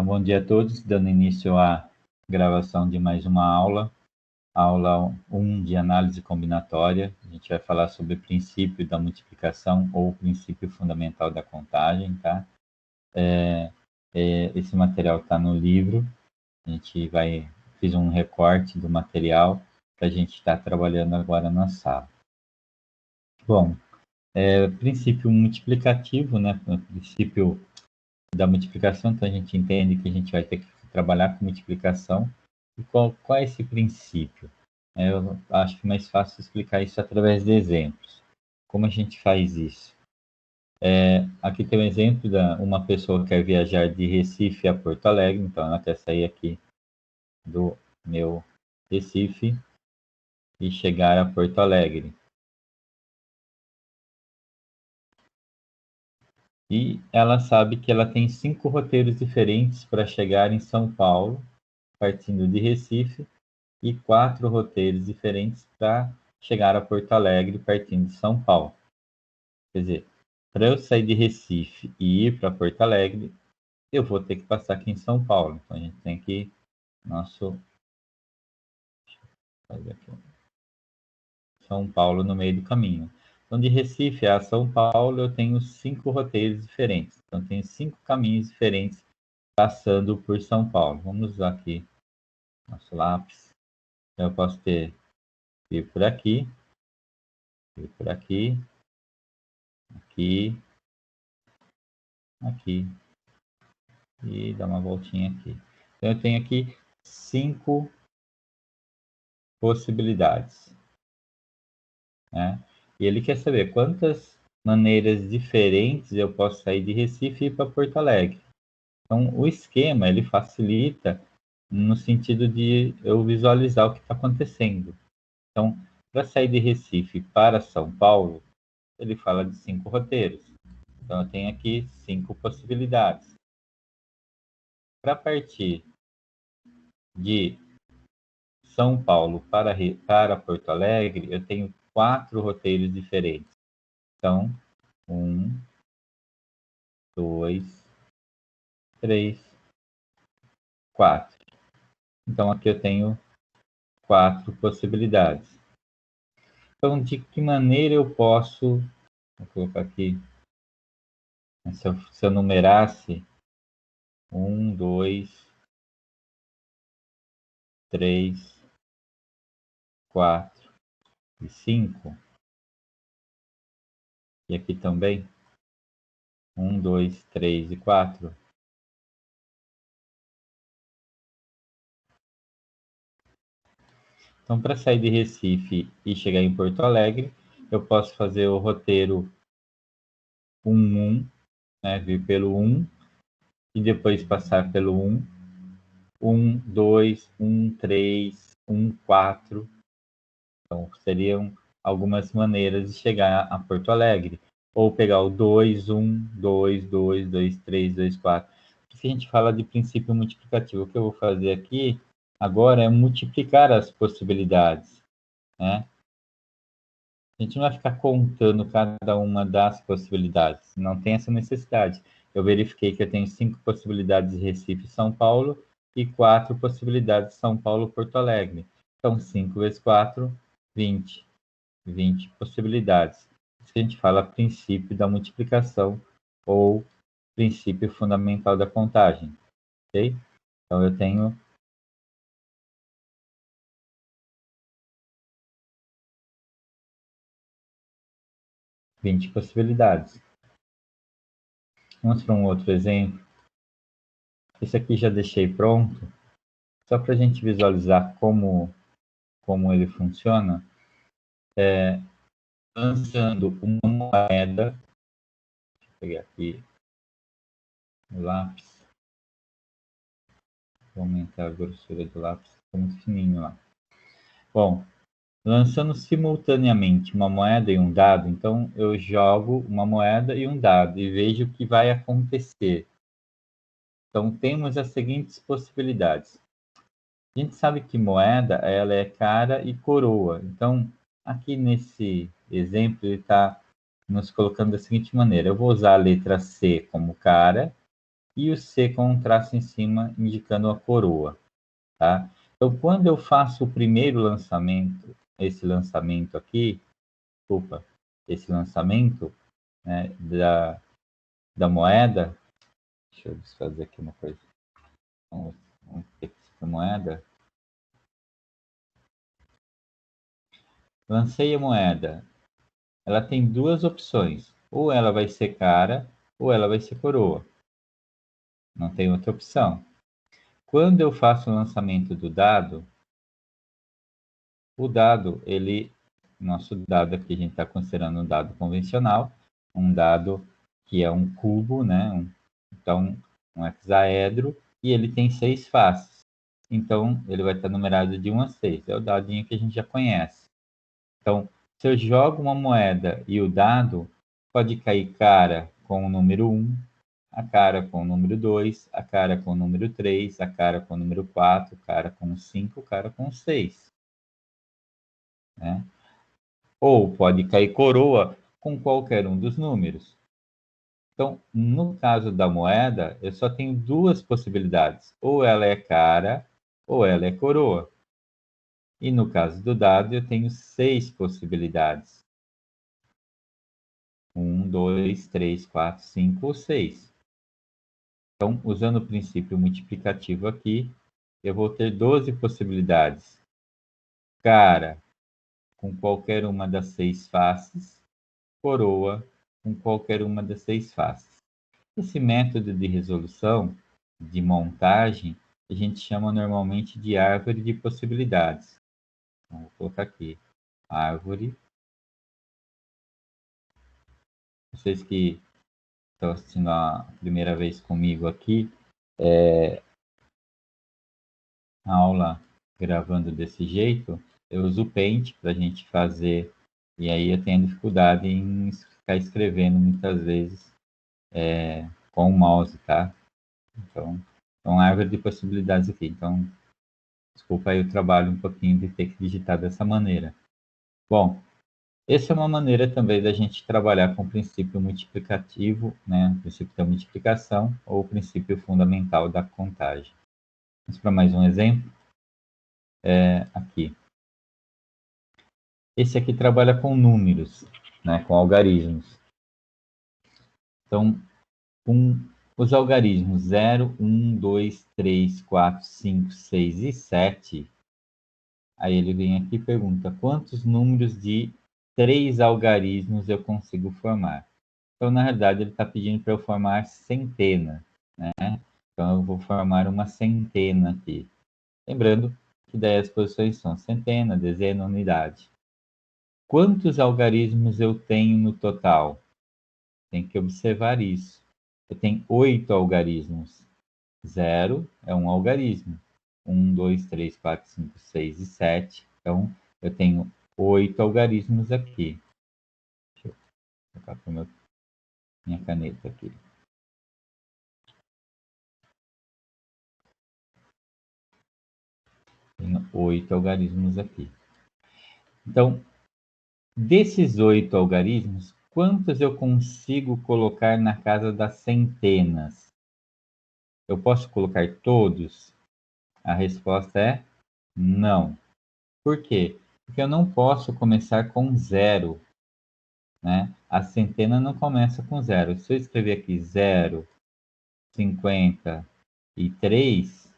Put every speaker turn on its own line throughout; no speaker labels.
Então, bom dia a todos, dando início à gravação de mais uma aula 1 de análise combinatória. A gente vai falar sobre o princípio da multiplicação ou o princípio fundamental da contagem, tá? Esse material está no livro, fiz um recorte do material que a gente está trabalhando agora na sala. Bom, princípio multiplicativo, né? O princípio da multiplicação, então a gente entende que a gente vai ter que trabalhar com multiplicação. E qual é esse princípio? Eu acho que é mais fácil explicar isso através de exemplos. Como a gente faz isso? Aqui tem um exemplo de uma pessoa que quer viajar de Recife a Porto Alegre, então ela quer sair aqui do meu Recife e chegar a Porto Alegre. E ela sabe que ela tem 5 roteiros diferentes para chegar em São Paulo, partindo de Recife, e 4 roteiros diferentes para chegar a Porto Alegre, partindo de São Paulo. Quer dizer, para eu sair de Recife e ir para Porto Alegre, eu vou ter que passar aqui em São Paulo. Então a gente tem que fazer aqui São Paulo no meio do caminho. Então, de Recife a São Paulo, eu tenho 5 roteiros diferentes. Então, eu tenho 5 caminhos diferentes passando por São Paulo. Vamos usar aqui nosso lápis. Então, eu posso ir por aqui, aqui, e dar uma voltinha aqui. Então, eu tenho aqui 5 possibilidades, né? E ele quer saber quantas maneiras diferentes eu posso sair de Recife e ir para Porto Alegre. Então, o esquema, ele facilita no sentido de eu visualizar o que está acontecendo. Então, para sair de Recife para São Paulo, ele fala de 5 roteiros. Então, eu tenho aqui 5 possibilidades. Para partir de São Paulo para Porto Alegre, eu tenho 4 roteiros diferentes. Então, 1, 2, 3, 4. Então, aqui eu tenho 4 possibilidades. Então, de que maneira eu posso... Vou colocar aqui... Se eu numerasse 1, 2, 3, 4 e 5. E aqui também 1, 2, 3 e 4. Então, para sair de Recife e chegar em Porto Alegre, eu posso fazer o roteiro 1, né, vir pelo 1 e depois passar pelo 1, 2, 3, 4. Então, seriam algumas maneiras de chegar a Porto Alegre. Ou pegar o 2, 2, 2, 3, 2, 4. Se a gente fala de princípio multiplicativo, o que eu vou fazer aqui agora é multiplicar as possibilidades, né? A gente não vai ficar contando cada uma das possibilidades, não tem essa necessidade. Eu verifiquei que eu tenho 5 possibilidades de Recife e São Paulo e 4 possibilidades de São Paulo e Porto Alegre. Então, 5 vezes 4, 20. 20 possibilidades. Isso que a gente fala princípio da multiplicação ou princípio fundamental da contagem. Ok? Então, eu tenho 20 possibilidades. Vamos para um outro exemplo. Esse aqui já deixei pronto, só para a gente visualizar como ele funciona. Lançando uma moeda, deixa eu pegar aqui o lápis, vou aumentar a grossura do lápis, ficou muito fininho lá. Bom, lançando simultaneamente uma moeda e um dado, então eu jogo uma moeda e um dado e vejo o que vai acontecer. Então temos as seguintes possibilidades. A gente sabe que moeda ela é cara e coroa. Então aqui nesse exemplo ele está nos colocando da seguinte maneira: eu vou usar a letra C como cara e o C com um traço em cima indicando a coroa, tá? Então, quando eu faço o primeiro lançamento, esse lançamento, né, da moeda, deixa eu desfazer aqui uma coisa. Vamos ter que essa moeda. Lancei a moeda. Ela tem duas opções. Ou ela vai ser cara, ou ela vai ser coroa. Não tem outra opção. Quando eu faço o lançamento do dado, o dado, nosso dado aqui, a gente está considerando um dado convencional, um dado que é um cubo, né? Então, um hexaedro, e ele tem 6 faces. Então, ele vai estar numerado de 1 a 6. É o dadinho que a gente já conhece. Então, se eu jogo uma moeda e o dado, pode cair cara com o número 1, a cara com o número 2, a cara com o número 3, a cara com o número 4, cara com o 5, cara com o 6. Né? Ou pode cair coroa com qualquer um dos números. Então, no caso da moeda, eu só tenho duas possibilidades. Ou ela é cara, ou ela é coroa. E no caso do dado, eu tenho 6 possibilidades. 1, 2, 3, 4, 5 ou 6. Então, usando o princípio multiplicativo aqui, eu vou ter 12 possibilidades. Cara com qualquer uma das 6 faces, coroa com qualquer uma das 6 faces. Esse método de resolução, de montagem, a gente chama normalmente de árvore de possibilidades. Então, vou colocar aqui, árvore. Vocês que estão assistindo a primeira vez comigo aqui, a aula gravando desse jeito, eu uso o Paint para a gente fazer, e aí eu tenho dificuldade em ficar escrevendo muitas vezes com o mouse, tá? Então, é uma árvore de possibilidades aqui. Então, desculpa aí o trabalho um pouquinho de ter que digitar dessa maneira. Bom, essa é uma maneira também da gente trabalhar com o princípio multiplicativo, né? O princípio da multiplicação ou o princípio fundamental da contagem. Vamos para mais um exemplo. Aqui. Esse aqui trabalha com números, né? Com algarismos. Então, com os algarismos 0, 1, 2, 3, 4, 5, 6 e 7, aí ele vem aqui e pergunta quantos números de 3 algarismos eu consigo formar. Então, na verdade, ele está pedindo para eu formar centenas, né? Então, eu vou formar uma centena aqui. Lembrando que daí as posições são centena, dezena, unidade. Quantos algarismos eu tenho no total? Tem que observar isso. Eu tenho 8 algarismos. 0 é um algarismo. 1, 2, 3, 4, 5, 6 e 7. Então, eu tenho 8 algarismos aqui. Deixa eu colocar para minha caneta aqui. Tenho 8 algarismos aqui. Então, desses 8 algarismos, quantos eu consigo colocar na casa das centenas? Eu posso colocar todos? A resposta é não. Por quê? Porque eu não posso começar com 0, né? A centena não começa com 0. Se eu escrever aqui 0, 53,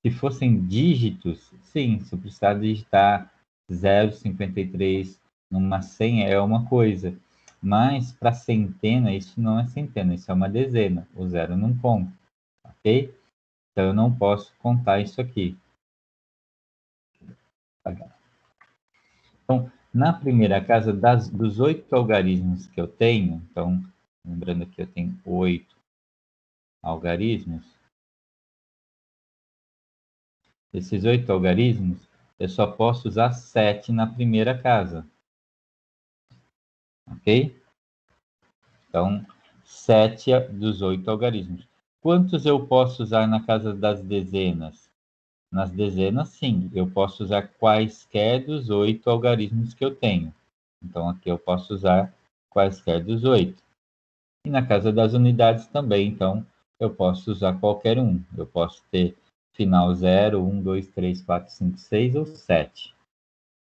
se fossem dígitos, sim, se eu precisar digitar 0,53 numa senha é uma coisa. Mas para centena, isso não é centena, isso é uma dezena. O 0 não conta, ok? Então eu não posso contar isso aqui. Então, na primeira casa, dos 8 algarismos que eu tenho, então, lembrando que eu tenho 8 algarismos, esses 8 algarismos, eu só posso usar 7 na primeira casa. Ok? Então, 7 dos 8 algarismos. Quantos eu posso usar na casa das dezenas? Nas dezenas, sim, eu posso usar quaisquer dos 8 algarismos que eu tenho. Então, aqui eu posso usar quaisquer dos 8. E na casa das unidades também, então, eu posso usar qualquer um. Eu posso ter final 0, 1, 2, 3, 4, 5, 6 ou 7.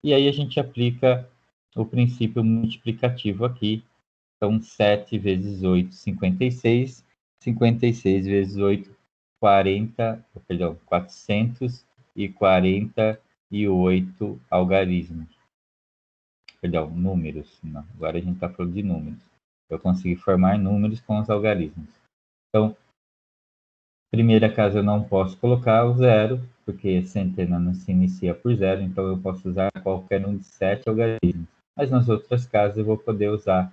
E aí a gente aplica o princípio multiplicativo aqui. Então, 7 vezes 8, 56. 56 vezes 8, 448 algarismos. Perdão, números. Não, agora a gente está falando de números. Eu consegui formar números com os algarismos. Então, primeira casa eu não posso colocar o zero, porque centena não se inicia por zero, então eu posso usar qualquer um de 7 algarismos. Mas nas outras casas eu vou poder usar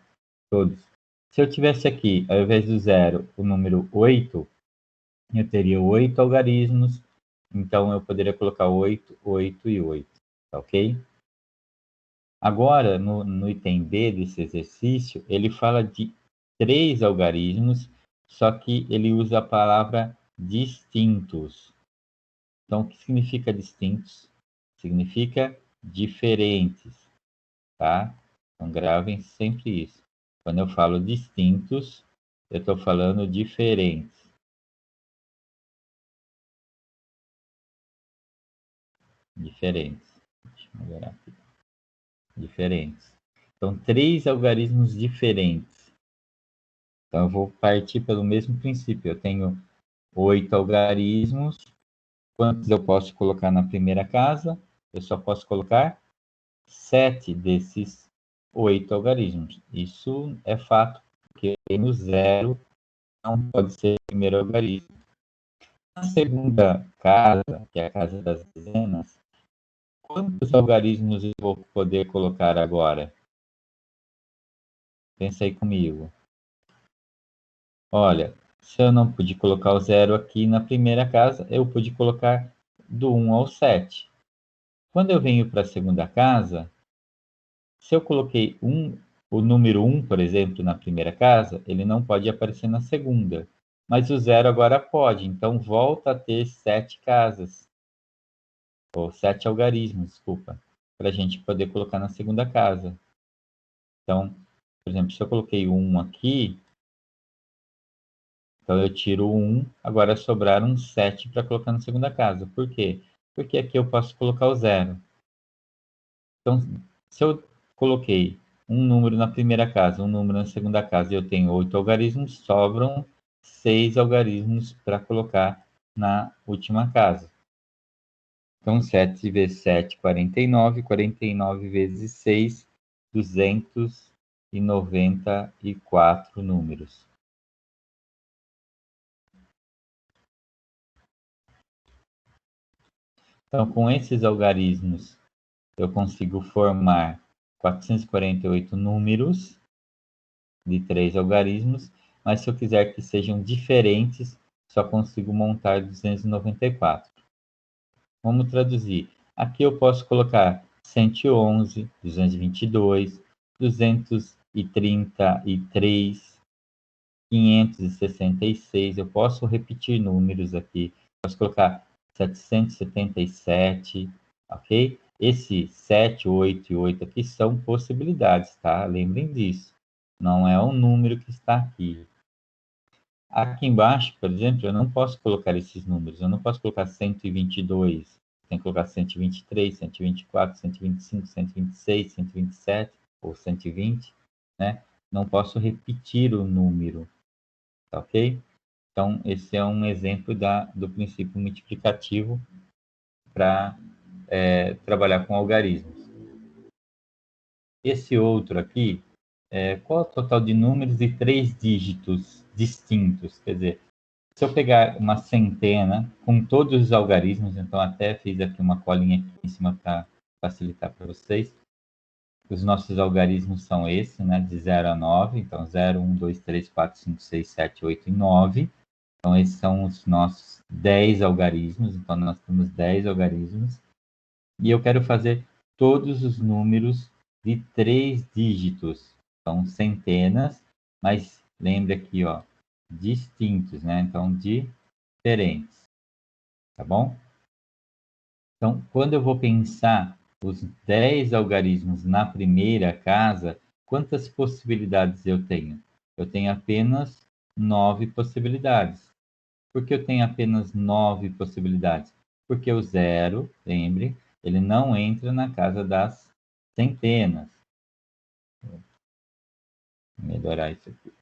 todos. Se eu tivesse aqui, ao invés do zero, o número 8, eu teria 8 algarismos, então eu poderia colocar 8, 8 e 8, tá ok? Agora, no item B desse exercício, ele fala de 3 algarismos, só que ele usa a palavra distintos. Então, o que significa distintos? Significa diferentes, tá? Então, gravem sempre isso. Quando eu falo distintos, eu estou falando diferentes. Diferentes. Deixa eu melhorar aqui. Diferentes. Então, 3 algarismos diferentes. Então, eu vou partir pelo mesmo princípio. Eu tenho 8 algarismos. Quantos eu posso colocar na primeira casa? Eu só posso colocar 7 desses 8 algarismos. Isso é fato, porque no zero não pode ser o primeiro algarismo. Na segunda casa, que é a casa das dezenas, quantos algarismos eu vou poder colocar agora? Pensa aí comigo. Olha, se eu não pude colocar o zero aqui na primeira casa, eu pude colocar do 1 ao 7. Quando eu venho para a segunda casa, se eu coloquei o número 1, por exemplo, na primeira casa, ele não pode aparecer na segunda. Mas o zero agora pode, então volta a ter 7 casas, ou 7 algarismos, desculpa, para a gente poder colocar na segunda casa. Então, por exemplo, se eu coloquei o 1 aqui, então eu tiro o 1, agora sobraram 7 para colocar na segunda casa. Por quê? Porque aqui eu posso colocar o zero. Então, se eu coloquei um número na primeira casa, um número na segunda casa, e eu tenho 8 algarismos, sobram 6 algarismos para colocar na última casa. Então, 7 vezes 7, 49. 49 vezes 6, 294 números. Então, com esses algarismos, eu consigo formar 448 números de 3 algarismos, mas se eu quiser que sejam diferentes, só consigo montar 294. Vamos traduzir. Aqui eu posso colocar 111, 222, 233, 566. Eu posso repetir números aqui. Posso colocar 777, ok? Esse 7, 8 e 8 aqui são possibilidades, tá? Lembrem disso. Não é um número que está aqui. Aqui embaixo, por exemplo, eu não posso colocar esses números. Eu não posso colocar 122. Tem que colocar 123, 124, 125, 126, 127 ou 120, né? Não posso repetir o número, tá ok? Então, esse é um exemplo do princípio multiplicativo para trabalhar com algarismos. Esse outro aqui, qual é o total de números de 3 dígitos distintos? Quer dizer, se eu pegar uma centena com todos os algarismos, então até fiz aqui uma colinha aqui em cima para facilitar para vocês. Os nossos algarismos são esses, né, de 0 a 9, então 0, 1, 2, 3, 4, 5, 6, 7, 8 e 9. Então esses são os nossos 10 algarismos, então nós temos 10 algarismos. E eu quero fazer todos os números de 3 dígitos, são centenas, mas lembre aqui, ó, distintos, né? Então, diferentes, tá bom? Então, quando eu vou pensar os 10 algarismos na primeira casa, quantas possibilidades eu tenho? eu tenho apenas 9 possibilidades. Por que eu tenho apenas 9 possibilidades? Porque o zero, lembre, ele não entra na casa das centenas. Vou melhorar isso aqui.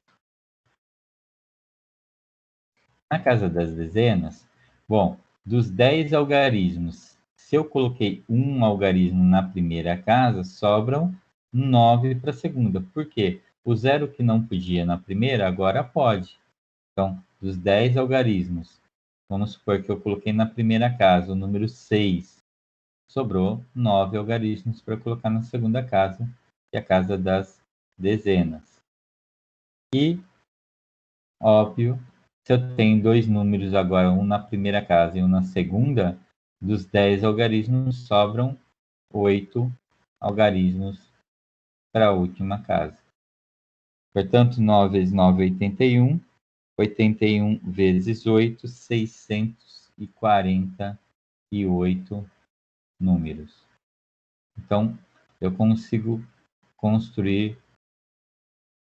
Na casa das dezenas, bom, dos 10 algarismos, se eu coloquei um algarismo na primeira casa, sobram 9 para a segunda. Por quê? O zero que não podia na primeira, agora pode. Então, dos 10 algarismos, vamos supor que eu coloquei na primeira casa o número 6. Sobrou 9 algarismos para colocar na segunda casa, que é a casa das dezenas. E, óbvio, se eu tenho dois números agora, um na primeira casa e um na segunda, dos 10 algarismos sobram 8 algarismos para a última casa. Portanto, 9 vezes 9 é 81. 81 vezes 8, 648 números. Então, eu consigo construir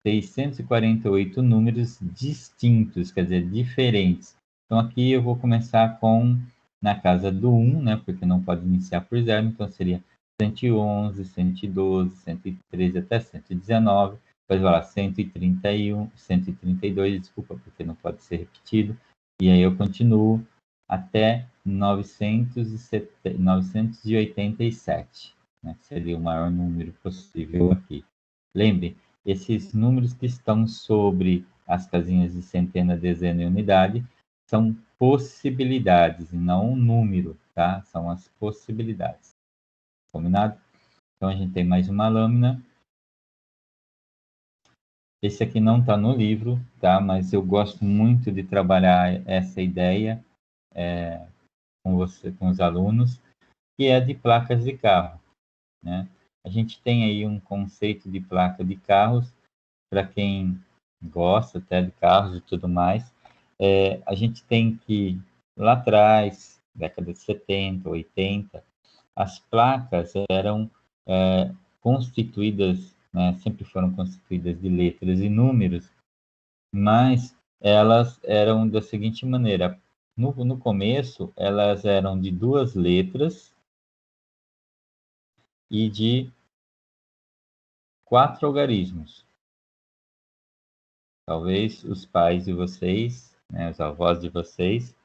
648 números distintos, quer dizer, diferentes. Então, aqui eu vou começar com, na casa do 1, né, porque não pode iniciar por zero, então seria 111, 112, 113 até 119, depois vai lá 131, 132, desculpa, porque não pode ser repetido, e aí eu continuo até 987, né, que seria o maior número possível aqui. Lembre, esses números que estão sobre as casinhas de centena, dezena e unidade são possibilidades e não um número, tá? São as possibilidades. Combinado? Então a gente tem mais uma lâmina. Esse aqui não está no livro, tá? Mas eu gosto muito de trabalhar essa ideia com você, com os alunos, que é de placas de carro, né? A gente tem aí um conceito de placa de carros para quem gosta até de carros e tudo mais. A gente tem que, lá atrás, década de 70, 80, as placas eram constituídas, né, sempre foram constituídas de letras e números, mas elas eram da seguinte maneira: no começo, elas eram de duas letras e de 4 algarismos. Talvez os pais de vocês, né, os avós de vocês,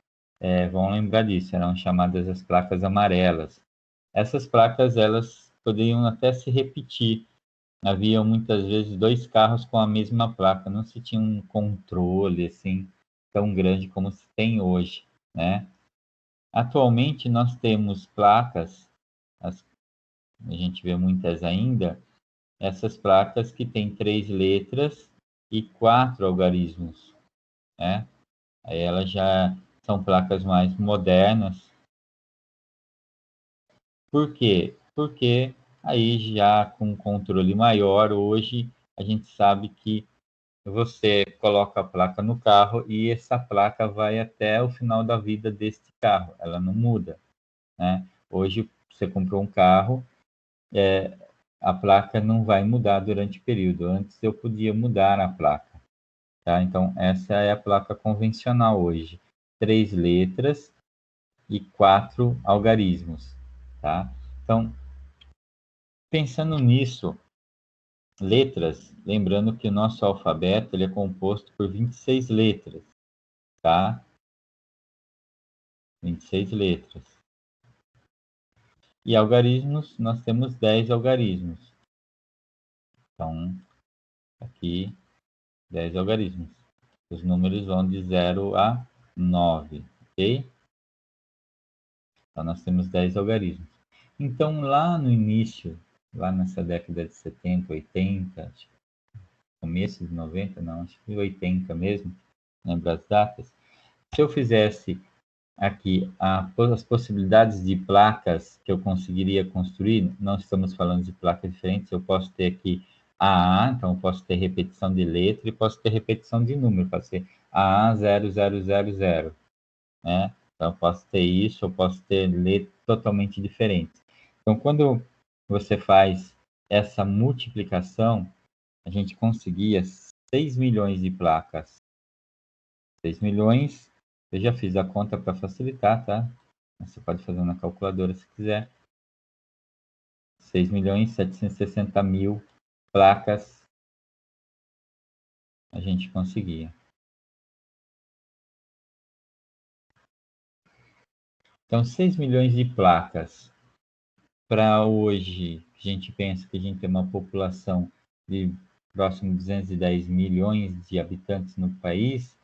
vão lembrar disso. Eram chamadas as placas amarelas. Essas placas, elas poderiam até se repetir. Havia muitas vezes dois carros com a mesma placa. Não se tinha um controle assim tão grande como se tem hoje, né? Atualmente nós temos placas, a gente vê muitas ainda, essas placas que têm 3 letras e 4 algarismos, né? Aí elas já são placas mais modernas. Por quê? Porque aí já com controle maior, hoje a gente sabe que você coloca a placa no carro e essa placa vai até o final da vida deste carro, ela não muda, né? Hoje você comprou um carro, a placa não vai mudar durante o período. Antes eu podia mudar a placa, tá? Então essa é a placa convencional hoje. 3 letras e 4 algarismos, tá? Então, pensando nisso, letras, lembrando que o nosso alfabeto ele é composto por 26 letras, tá? 26 letras. E algarismos, nós temos 10 algarismos. Então, aqui, 10 algarismos. Os números vão de 0 a 9, ok? Então, nós temos 10 algarismos. Então, lá no início, lá nessa década de 70, 80, começo de 90, não, acho que 80 mesmo, lembro as datas. Se eu fizesse aqui as possibilidades de placas que eu conseguiria construir, não estamos falando de placas diferentes, eu posso ter aqui AA, então eu posso ter repetição de letra e posso ter repetição de número, pode ser AA0000, né? Então eu posso ter isso, eu posso ter letras totalmente diferentes. Então quando você faz essa multiplicação, a gente conseguia 6 milhões de placas. 6 milhões, eu já fiz a conta para facilitar, tá? Você pode fazer na calculadora se quiser. 6 milhões 760 mil placas a gente conseguia. Então, 6 milhões de placas. Para hoje, a gente pensa que a gente tem uma população de próximo de 210 milhões de habitantes no país,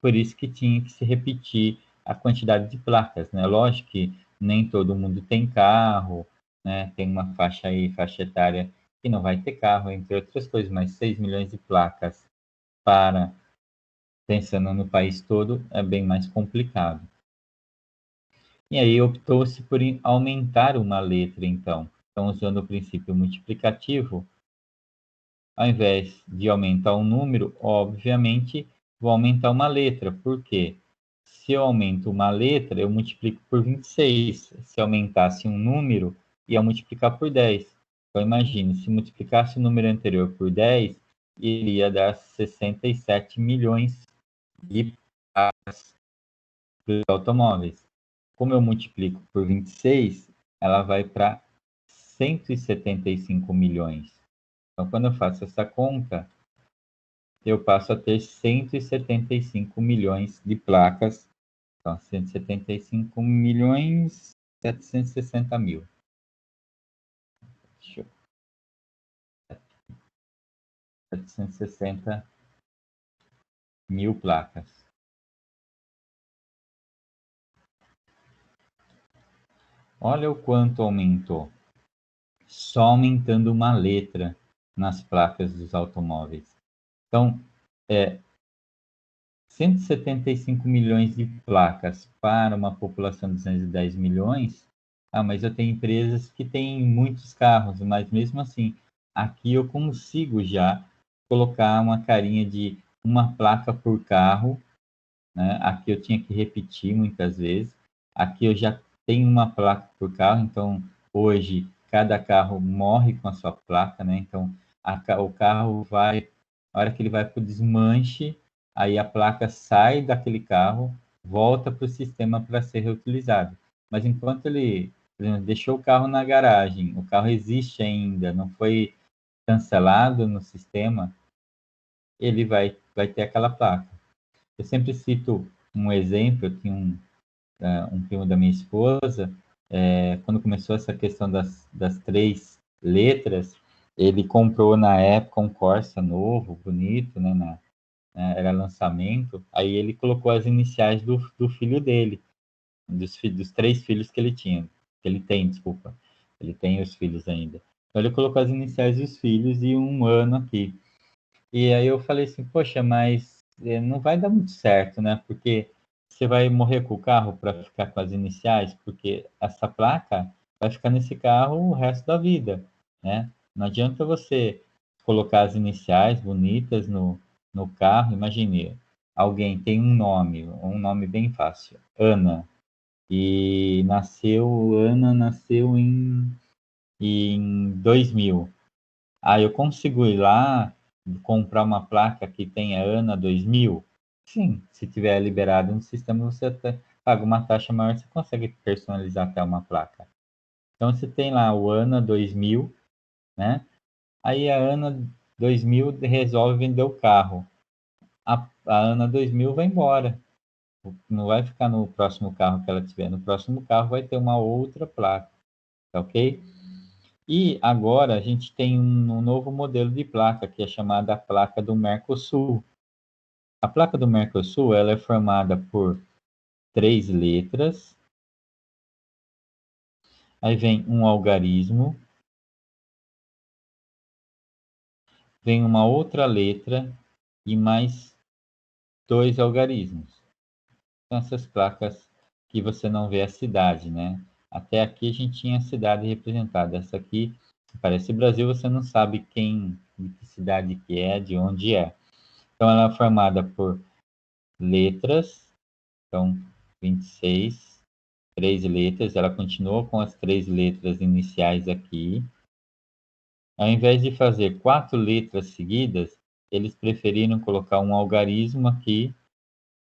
por isso que tinha que se repetir a quantidade de placas, né? Lógico que nem todo mundo tem carro, né? Tem uma faixa aí, faixa etária, que não vai ter carro, entre outras coisas, mas 6 milhões de placas para, pensando no país todo, é bem mais complicado. E aí optou-se por aumentar uma letra, então. Então, usando o princípio multiplicativo, ao invés de aumentar um número, obviamente, vou aumentar uma letra. Por quê? Se eu aumento uma letra, eu multiplico por 26. Se aumentasse um número, ia multiplicar por 10. Então, imagine, se multiplicasse o número anterior por 10, iria dar 67 milhões de placas dos automóveis. Como eu multiplico por 26, ela vai para 175 milhões. Então, quando eu faço essa conta, eu passo a ter 175 milhões de placas. Então, 175 milhões 760 mil. Deixa eu... 760 mil placas. Olha o quanto aumentou. Só aumentando uma letra nas placas dos automóveis. Então, 175 milhões de placas para uma população de 210 milhões. Ah, mas eu tenho empresas que têm muitos carros, mas mesmo assim, aqui eu consigo já colocar uma carinha de uma placa por carro, né? Aqui eu tinha que repetir muitas vezes. Aqui eu já tenho uma placa por carro, então hoje cada carro morre com a sua placa, né? Então o carro vai, a hora que ele vai para o desmanche, aí a placa sai daquele carro, volta para o sistema para ser reutilizado. Mas enquanto ele, por exemplo, deixou o carro na garagem, o carro existe ainda, não foi cancelado no sistema, ele vai ter aquela placa. Eu sempre cito um exemplo, eu tinha um primo da minha esposa, quando começou essa questão das 3 letras, ele comprou na época um Corsa novo, bonito, né, era lançamento, aí ele colocou as iniciais do filho dele, dos 3 filhos que ele tinha, que ele tem, desculpa, ele tem os filhos ainda. Então ele colocou as iniciais dos filhos e um ano aqui. E aí eu falei assim, poxa, mas não vai dar muito certo, né? Porque você vai morrer com o carro para ficar com as iniciais, porque essa placa vai ficar nesse carro o resto da vida, né? Não adianta você colocar as iniciais bonitas no carro. Imagine, alguém tem um nome bem fácil, Ana, e Ana nasceu em 2000. Ah, eu consigo ir lá comprar uma placa que tenha ANA 2000? Sim, se tiver liberado no sistema, você até paga uma taxa maior, você consegue personalizar até uma placa. Então, você tem lá o ANA 2000, né? Aí a ANA 2000 resolve vender o carro. A ANA 2000 vai embora. Não vai ficar no próximo carro que ela tiver. No próximo carro vai ter uma outra placa, tá ok? E agora a gente tem um novo modelo de placa, que é chamada placa do Mercosul. A placa do Mercosul, ela é formada por 3 letras, aí vem um algarismo, vem uma outra letra e mais 2 algarismos. São essas placas que você não vê a cidade, né? Até aqui a gente tinha a cidade representada. Essa aqui parece Brasil, você não sabe de que cidade que é, de onde é. Então ela é formada por letras, então 26, 3 letras, ela continua com as 3 letras iniciais aqui. Ao invés de fazer 4 letras seguidas, eles preferiram colocar um algarismo aqui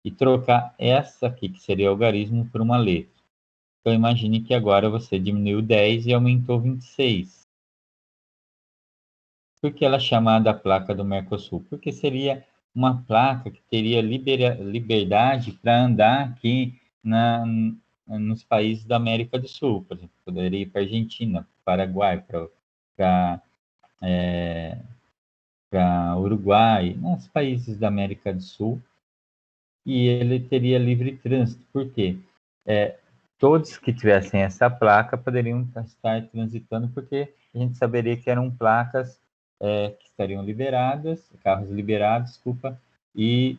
e trocar essa aqui, que seria algarismo, por uma letra. Então, imagine que agora você diminuiu 10 e aumentou 26. Por que ela é chamada placa do Mercosul? Porque seria uma placa que teria liberdade para andar aqui nos países da América do Sul. Por exemplo, poderia ir para a Argentina, Paraguai, para Uruguai, nos países da América do Sul, e ele teria livre trânsito. Por quê? Todos que tivessem essa placa poderiam estar transitando, porque a gente saberia que eram placas que estariam liberadas, carros liberados, desculpa, e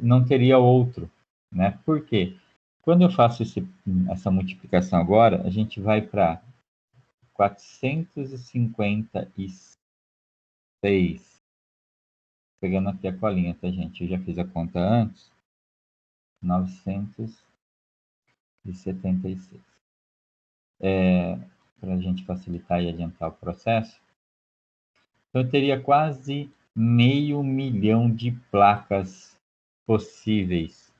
não teria outro, né? Por quê? Quando eu faço essa multiplicação agora, a gente vai para 456, pegando aqui a colinha, tá, gente? Eu já fiz a conta antes, 976. Para a gente facilitar e adiantar o processo, então eu teria quase 500 mil de placas possíveis,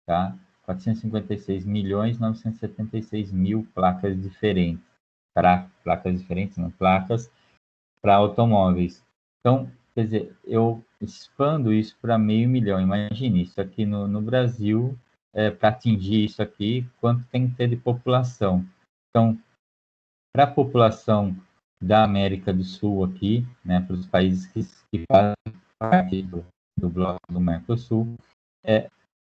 tá? 456.976.000 placas diferentes, placas diferentes, não, placas para automóveis. Então, quer dizer, eu expando isso para 500 mil. Imagine isso aqui no Brasil, para atingir isso aqui, quanto tem que ter de população. Então, para a população da América do Sul aqui, né, para os países que fazem parte do bloco do Mercosul,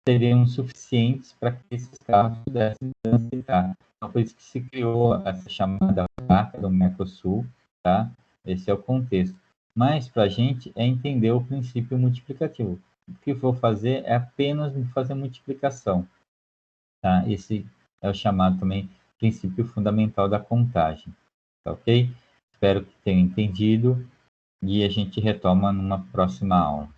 seriam suficientes para que esses carros pudessem transitar. Então, por isso que se criou essa chamada placa do Mercosul, tá? Esse é o contexto. Mas para a gente é entender o princípio multiplicativo. O que vou fazer é apenas fazer multiplicação, tá? Esse é o chamado também princípio fundamental da contagem, tá ok? Espero que tenham entendido e a gente retoma numa próxima aula.